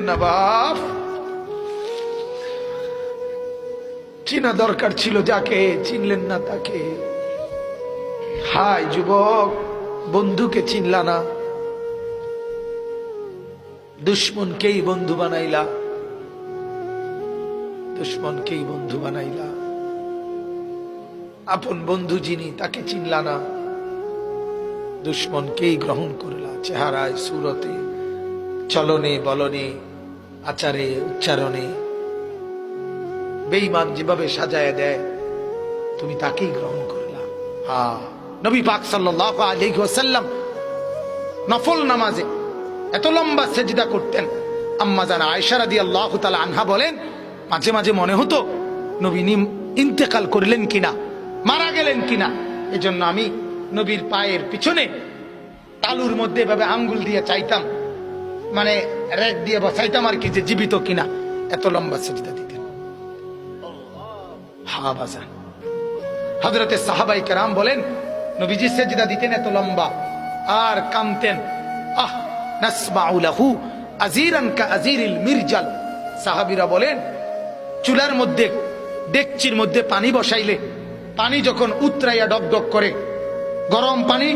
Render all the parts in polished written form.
নবাব চিনা দরকার ছিল যাকে, চিনলেন না তাকে। হায় যুবক, বন্ধুকে চিনলা না, দুশ্মনকেই বন্ধু বানাইলা, দুশ্মনকেই বন্ধু বানাইলা। আপন বন্ধু যিনি তাকে চিনলা না, দুশ্মনকেই গ্রহণ করলা। চেহারায়, সুরতে, চলনে বলনে, আচারে উচ্চারণে বেঈমান যেভাবে সাজায় দেয়, তুমি তাকেই গ্রহণ করলা। নবী পাক সাল্লাল্লাহু আলাইহি ওয়াসাল্লাম নফল নামাজে এত লম্বা সেজদা করতেন। আম্মা জান আয়েশা রাদিয়াল্লাহু তাআলা আনহা বলেন, মাঝে মাঝে মনে হতো নবী ইন্তেকাল করলেন কিনা, মারা গেলেন কিনা। এজন্য আমি নবীর পায়ের পিছনে তালুর মধ্যে এভাবে আঙ্গুল দিয়ে চাইতাম, মানে রেক দিয়ে বসাইতাম আর কি, যে জীবিত কিনা। এত লম্বা সেজদা দিতেন। হযরতে সাহাবায়ে কেরাম বলেন, নবীজি সেজদা দিতেন এত লম্বা আর কাঁদতেন। নাসমাউ লাহু আজিরান কাআজিরিল মিরজাল। সাহাবীরা বলেন, চুলার মধ্যে, ডেকচির মধ্যে পানি বসাইলে পানি যখন উতরাইয়া ডকডক করে, গরম পানি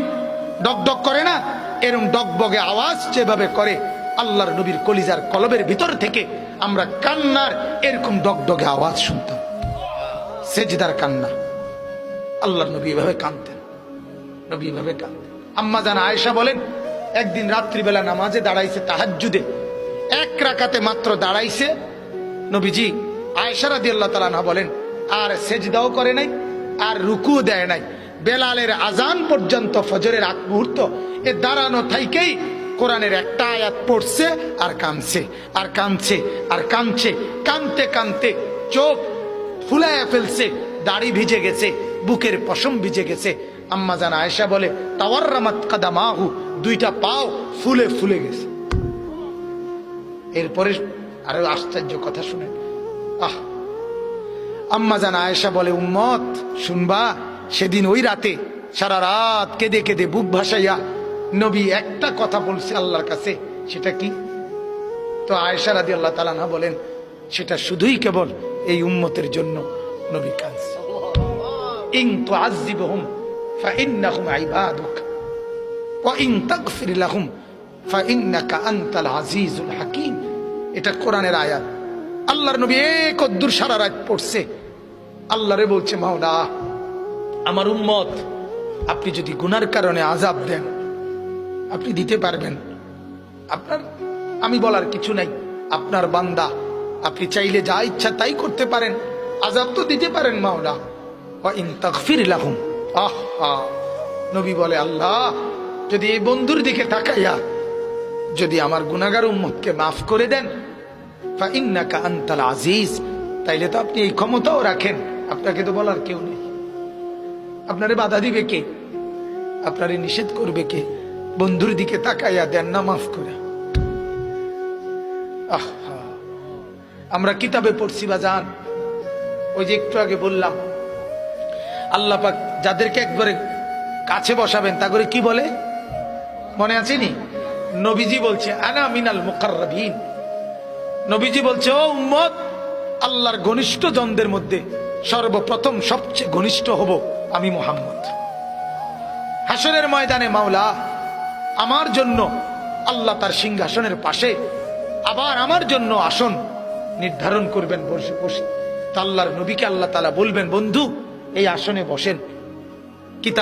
ডকডক করে না, এরকম ডগবগে আওয়াজ যেভাবে করে, আল্লাহর নবীর কলিজার কলবের ভিতর থেকে আমরা কান্নার এরকম ডগডগে আওয়াজ শুনতাম। সেজদার কান্না। আল্লাহর নবী এভাবে কাঁদতেন, নবী এভাবে কাঁদতেন। আম্মা জান আয়েশা বলেন, একদিন রাত্রিবেলা নামাজে দাঁড়াইছে, তাহাজ্জুদে এক রাকাতে মাত্র দাঁড়াইছে নবীজি। আয়েশা রাদিয়াল্লাহু তাআলা আনহা বলেন, আর সেজদাও করে নাই, আর রুকুও দেয় নাই। বেলালের আজান পর্যন্ত, ফজরের আগ মুহূর্ত, এ দাঁড়ানো থাইকেই কোরআনের একটা আয়াত পড়ছে আর কাঁদছে, আর কাঁদছে, আর কাঁদছে। কাঁদতে কাঁদতে চোখ ফুলাইয়া ফেলছে, দাড়ি ভিজে গেছে, বুকের পশম ভিজে গেছে। আম্মা জান আয়েশা বলে, তাওয়াররামাত কাদামাহু, দুইটা পাও ফুলে ফুলে গেছে। এরপরে আরো আশ্চর্য কথা শুনেন। আম্মা জান আয়েশা বলে, উম্মত শুনবা, সেদিন ওই রাতে সারা রাত কেঁদে কেঁদে বুক ভাসাইয়া নবী একটা কথা বলছে আল্লাহর কাছে। সেটা কি? তো আয়েশা রাদিয়াল্লাহু তাআলা আনহা বলেন, সেটা শুধুই কেবল এই উম্মতের জন্য নবী কাঁদছে। ইন তুআযিবহুম ফাইন্নাহুম ইবাদুক ওয়া ইন তাগফির লাহুম ফাইন্নাকা আনতাল আজিজুল হাকীম। এটা কোরআনের আয়াত। আল্লাহর নবী কদ্দুর সারা রাত পড়ছে, আল্লাহরে বলছে, মাওলা আমার উম্মত আপনি যদি গুনার কারণে আযাব দেন, আপনি দিতে পারবেন। আপনার, আমি বলার কিছু নাই, আপনার বান্দা, আপনি চাইলে যা ইচ্ছা তাই করতে পারেন, আযাব তো দিতে পারেন মাওলা। ওয়া ইন তাগফির লাহুম, নবী বলে, আল্লাহ যদি এই বন্ধুর দিকে তাকাইয়া যদি আমার গুনাহগার উম্মতকে মাফ করে দেন, ফাইন্নাকা আনতাল আজিজ, তাইলে তো আপনি এই ক্ষমতাও রাখেন, আপনাকে তো বলার কেউ নেই। আপনারে বাধা দিবে কে? আপনারে নিষেধ করবে কে? বন্ধুর দিকে তাকাইয়া দেন না মাফ করে। আমরা কিতাবে পড়ছি বাজান, ওই যে একটু আগে বললাম, আল্লাহ পাক যাদেরকে একবারে কাছে বসাবেন তা করে কি বলে, মনে আছে নি? নবীজি বলছে, আনা মিনাল মুকাররাবিন। নবীজি বলছে, ও উম্মত, আল্লাহর ঘনিষ্ঠ জনদের মধ্যে সর্বপ্রথম সবচেয়ে ঘনিষ্ঠ হব আমি মুহাম্মদ। হাসরের ময়দানে মাওলা আমার জন্য, আল্লাহ তার সিংহাসনের পাশে আবার আমার জন্য আসন নির্ধারণ করবেন বসে বসে। তা আল্লাহর নবীকে আল্লাহ তাআলা বলবেন, বন্ধু এই আসনে বসেন। কিতাব